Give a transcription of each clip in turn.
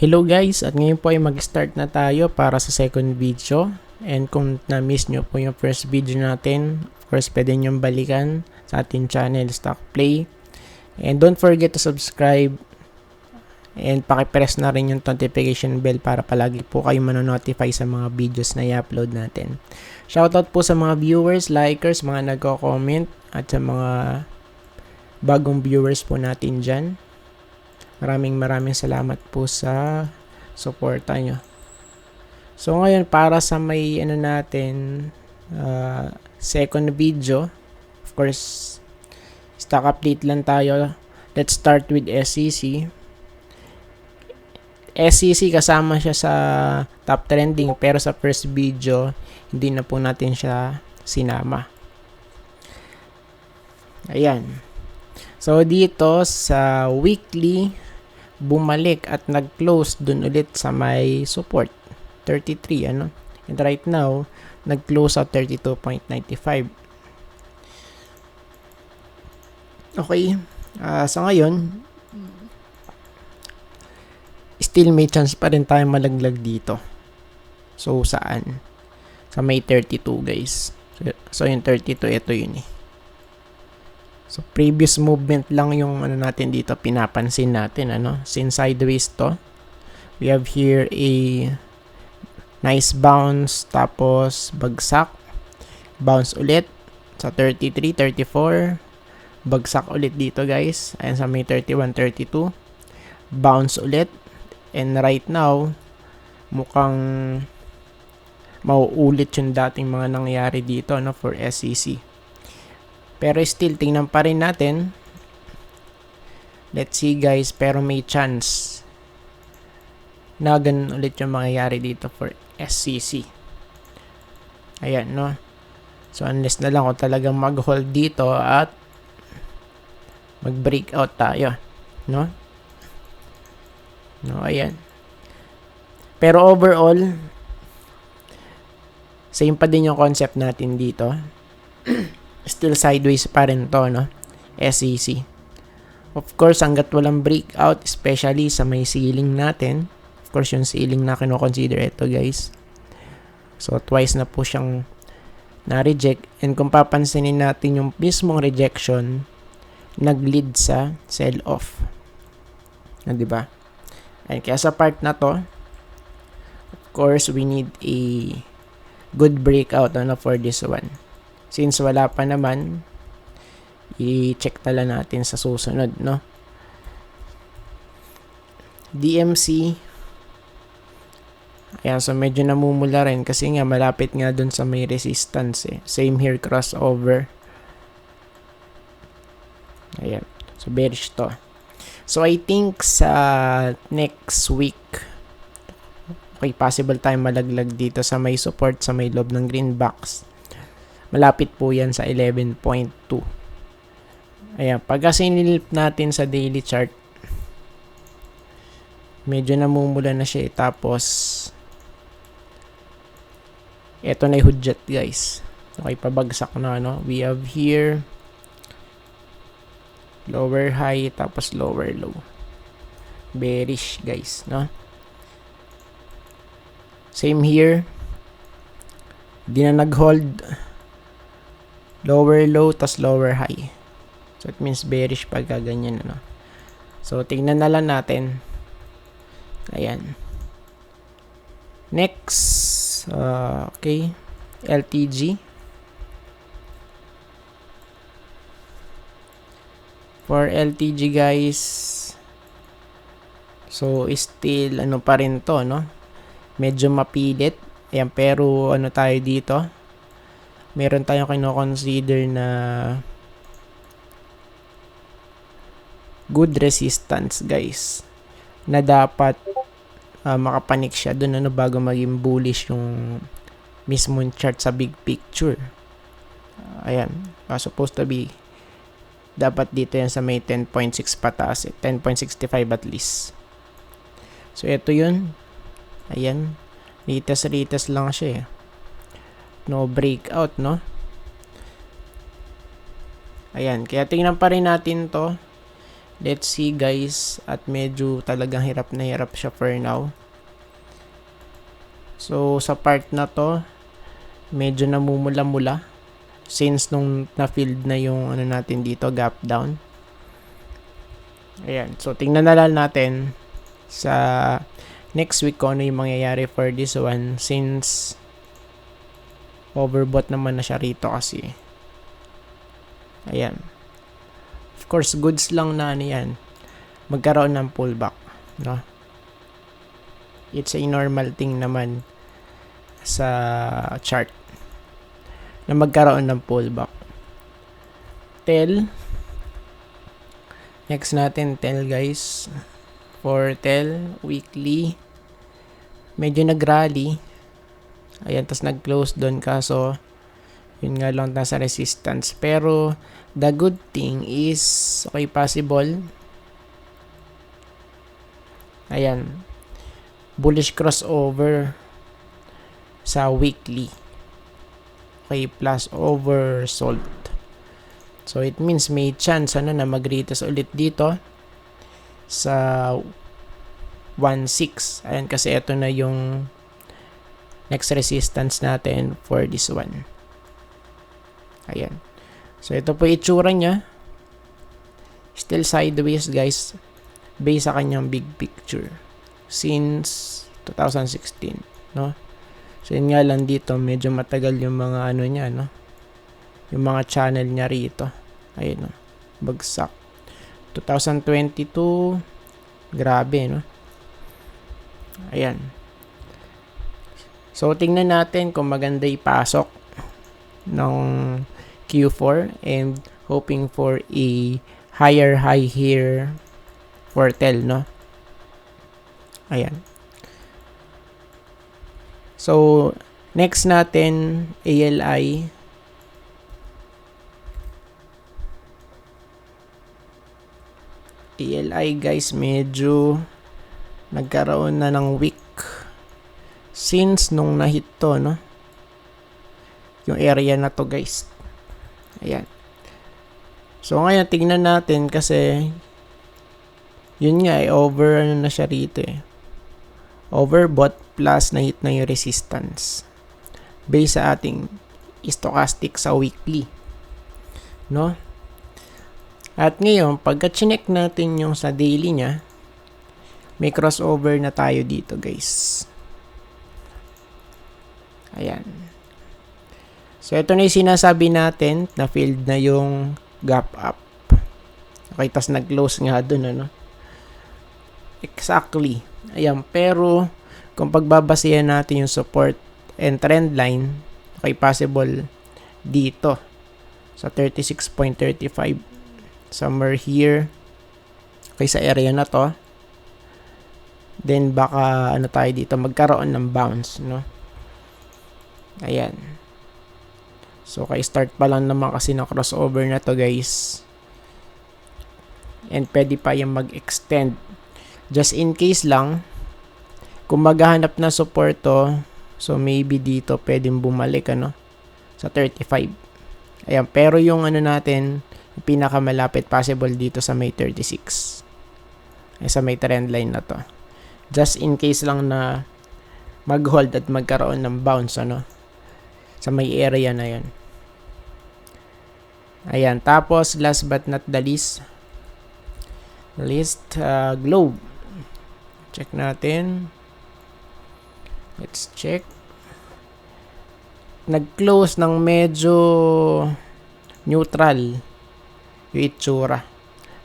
Hello guys, at ngayon po ay mag-start na tayo para sa second video. And kung na-miss nyo po yung first video natin, of course pwede nyo balikan sa ating channel Stock Play. And don't forget to subscribe and pakipress na rin yung notification bell para palagi po kayo manonotify sa mga videos na i-upload natin. Shoutout po sa mga viewers, likers, mga nagko-comment at sa mga bagong viewers po natin dyan. Maraming salamat po sa suporta nyo. So ngayon para sa may second video, of course stock update lang tayo. Let's start with SCC. SCC kasama siya sa top trending pero sa first video hindi na po natin siya sinama. Ayan. So dito sa weekly bumalik at nag-close dun ulit sa may support 33 and right now nag-close at 32.95. Okay, so ngayon still may chance pa rin tayo malaglag dito. So saan? Sa may 32 guys. So yung 32 ito yun eh. So, previous movement lang yung natin dito, pinapansin natin, since sideways to. We have here a nice bounce, tapos bagsak, bounce ulit sa 33, 34, bagsak ulit dito guys, ayan sa may 31, 32, bounce ulit, and right now, mukhang mauulit yung dating mga nangyari dito, for SCC. Pero still, tingnan pa rin natin. Let's see guys, pero may chance na ganun ulit yung mangyayari dito for SCC. Ayan, So, unless na lang kung talagang mag-hold dito at mag-breakout tayo. Ayan. Pero overall, same pa din yung concept natin dito. Still sideways pa rin to, SCC. Of course, hanggat walang breakout, especially sa may ceiling natin. Of course, yung ceiling na kino-consider ito, guys. So, twice na po siyang na-reject. And kung papansinin natin yung mismong rejection, nag-lead sa sell-off. Diba? And kaya sa part na to, of course, we need a good breakout for this one. Since wala pa naman, i-check tala natin sa susunod, DMC. Ayan, so medyo namumula rin kasi nga malapit nga dun sa may resistance eh. Same here, crossover. Ayan, so bearish to. So I think sa next week, okay, possible tayo malaglag dito sa may support, sa may loob ng green box. Malapit po yan sa 11.2. Ayan, pagka sinilip natin sa daily chart, medyo namumula na siya tapos eto na yung hudyat guys. Okay, pabagsak na, We have here lower high tapos lower low. Bearish guys, Same here. Di na nag-hold. Lower low, tas lower high. So, it means bearish pag ganyan, So, tingnan na lang natin. Ayan. Next, okay. LTG. For LTG, guys, so, still, pa rin to, Medyo mapilit. Ayan, pero, tayo dito? Meron tayong kino-consider na good resistance guys na dapat makapanik siya dun bago maging bullish yung mismong chart sa big picture. Ayan, supposed to be dapat dito yan sa may 10.6 pataas 10.65 at least. So ito yun. Ayan, ritas lang siya eh. No breakout, Ayan, kaya tingnan pa rin natin to. Let's see guys, at medyo talagang hirap na hirap siya for now. So sa part na to, medyo namumula-mula since nung na-filled na yung ano natin dito, gap down. Ayan, so tingnan na lang natin sa next week kung ano yung mangyayari for this one since overbought naman na siya rito kasi. Ayan. Of course, goods lang na ano yan, magkaroon ng pullback, no? It's a normal thing naman sa chart na magkaroon ng pullback. TEL. Next natin, TEL guys. For TEL, weekly, medyo nag-rally. Ayan, tas nag-close doon kaso yun nga lang nasa resistance. Pero the good thing is, okay, possible. Ayan. Bullish crossover sa weekly. Okay, plus oversold. So it means may chance na mag-retest ulit dito sa 1.6. Ayan, kasi ito na yung next resistance natin for this one. Ayan. So ito po itsura niya. Still sideways guys, based sa kanyang big picture since 2016, no? So yun nga lang dito, medyo matagal yung mga ano niya, no? Yung mga channel niya rito. Ayun, no? Bagsak. 2022, grabe, no? Ayan. So tingnan natin kung maganda ipasok ng Q4 and hoping for a higher high here for TEL, no? Ayan. So, next natin, ALI. ALI guys, medyo nagkaroon na ng weak since nung nahit to, no? Yung area na to guys. Ayan. So, ngayon, tignan natin kasi yun nga, over ano na siya rito eh. Overbought plus nahit na yung resistance. Based sa ating stochastic sa weekly. No? At ngayon, pagka chinek natin yung sa daily niya, may crossover na tayo dito guys. Ayan. So, ito na yung sinasabi natin na filled na yung gap up. Okay, tas nag-close nga dun, ano? Exactly. Ayan, pero kung pagbabasihan natin yung support and trend line, okay, possible dito sa 36.35, somewhere here, okay, sa area na to. Then baka ano tayo dito, magkaroon ng bounce, no? Ayan. So kay start pa lang naman kasi ng crossover na to guys, and pwede pa yung mag-extend. Just in case lang, kung maghahanap na support to, so maybe dito pwedeng bumalik, ano, sa 35. Ayan, pero yung ano natin, yung pinakamalapit possible dito sa may 36. Ay, sa may trend line na to. Just in case lang na mag-hold at magkaroon ng bounce, ano, sa may area na yun. Ayan, tapos last but not the least, globe. Check natin. Let's check. Nag-close ng medyo neutral yung itsura.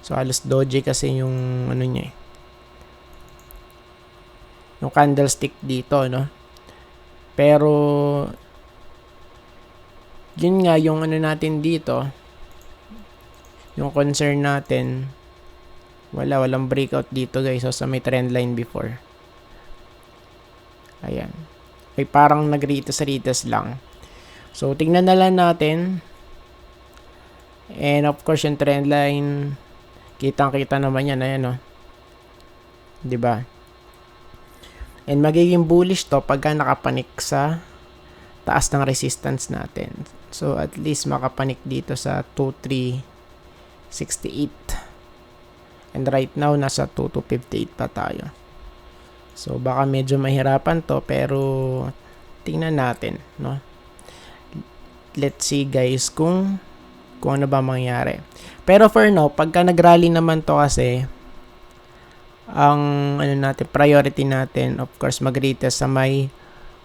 So halos doji kasi yung ano niya eh, yung candlestick dito, no? Pero yun nga yung ano natin dito, yung concern natin, walang breakout dito guys. So sa may trend line before. Ayan. May parang nag-retest lang. So tingnan na lang natin. And of course yung trend line, kitang-kita naman yan, ayan, no? 'Di ba? And magiging bullish to pagka nakapanik sa taas ng resistance natin. So at least makapanik dito sa 2368. And right now, nasa 2258 pa tayo. So, baka medyo mahirapan to, pero tingnan natin, no? Let's see guys kung ano ba mangyari. Pero for now, pagka nag-rally naman to kasi, ang priority natin, of course, mag-retest sa may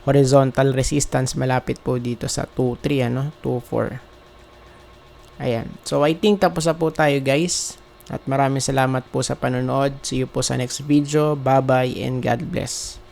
horizontal resistance malapit po dito sa 2.3, 2.4. Ayan. So, I think tapos na po tayo guys. At maraming salamat po sa panonood. See you po sa next video. Bye-bye and God bless.